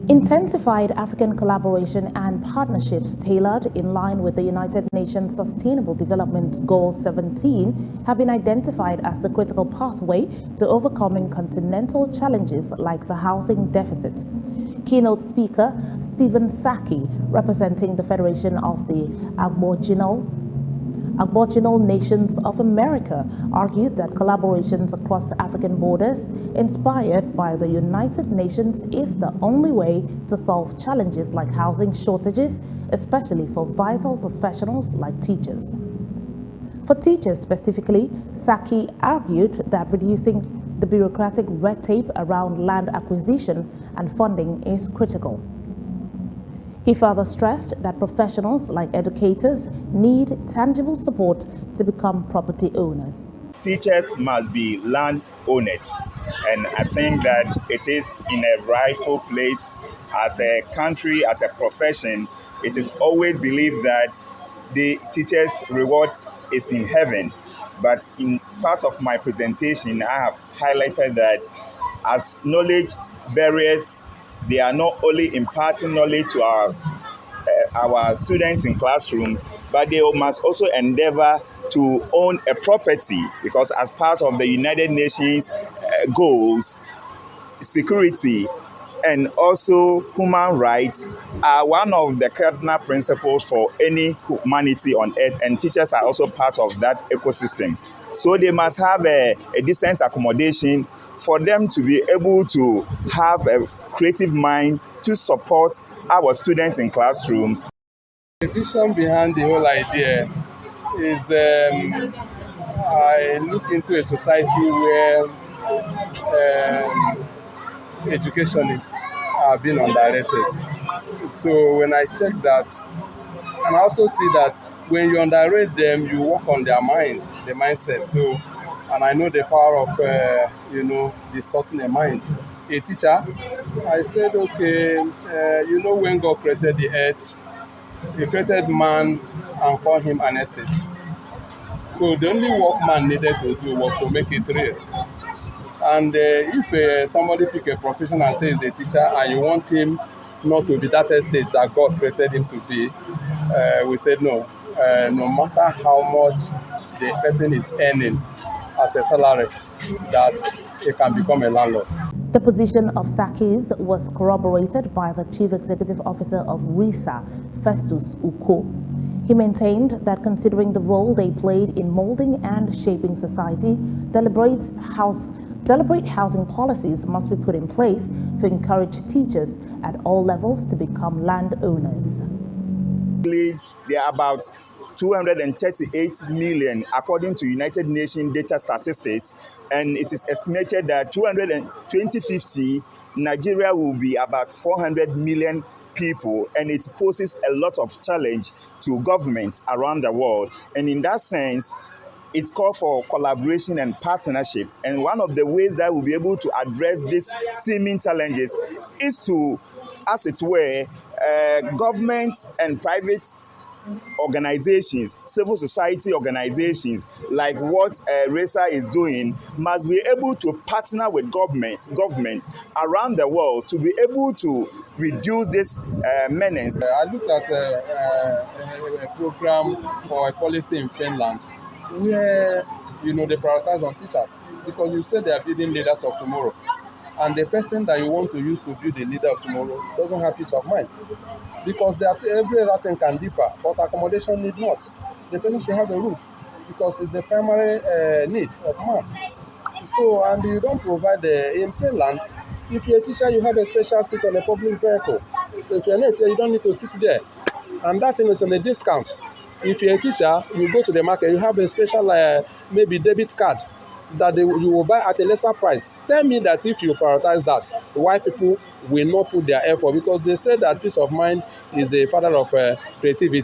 Intensified African collaboration and partnerships tailored in line with the United Nations Sustainable Development Goal 17 have been identified as the critical pathway to overcoming continental challenges like the housing deficit. Keynote speaker Stephen Saki, representing the Federation of the Aboriginal Nations of America, argued that collaborations across African borders, inspired by the United Nations, is the only way to solve challenges like housing shortages, especially for vital professionals like teachers. For teachers specifically, Saki argued that reducing the bureaucratic red tape around land acquisition and funding is critical. He further stressed that professionals like educators need tangible support to become property owners. Teachers must be land owners, and I think that it is in a rightful place. As a country, as a profession, it is always believed that the teacher's reward is in heaven. But in part of my presentation, I have highlighted that as knowledge barriers, they are not only imparting knowledge to our students in classroom, but they must also endeavor to own a property, because as part of the United Nations goals, security and also human rights are one of the cardinal principles for any humanity on earth, and teachers are also part of that ecosystem. So they must have a decent accommodation for them to be able to have a creative mind to support our students in classroom. The vision behind the whole idea is I look into a society where educationists are being underrated. So when I check that, and I also see that when you underrate them, you work on their mind, the mindset. So, and I know the power of distorting a mind. A teacher, I said, okay, when God created the earth, He created man and called him an estate. So the only work man needed to do was to make it real. And if somebody pick a profession and says he's a teacher, and you want him not to be that estate that God created him to be, we said no. No matter how much the person is earning as a salary, that he can become a landlord. The position of Saki's was corroborated by the Chief Executive Officer of RISA, Festus Uko. He maintained that considering the role they played in molding and shaping society, deliberate housing policies must be put in place to encourage teachers at all levels to become landowners. There are about 238 million according to United Nations data statistics, and it is estimated that 2050 Nigeria will be about 400 million people, and it poses a lot of challenge to governments around the world. And in that sense, it's called for collaboration and partnership. And one of the ways that we'll be able to address these teeming challenges is to, as it were, governments and private organizations, civil society organizations, like what RISA is doing, must be able to partner with government around the world to be able to reduce this menace. I looked at a program or a policy in Finland where they prioritize on teachers, because you said they are building leaders of tomorrow, and the person that you want to use to build the leader of tomorrow doesn't have peace of mind, because every other thing can differ, but accommodation need not. The person should have a roof, because it's the primary need of man. So, and you don't provide in Finland, if you're a teacher, you have a special seat on a public vehicle. So if you're not a teacher, you don't need to sit there, and that thing is on a discount. If you're a teacher, you go to the market, you have a special maybe debit card that you will buy at a lesser price. Tell me that if you prioritize that, why people will not put their effort? Because they say that peace of mind is a father of creativity.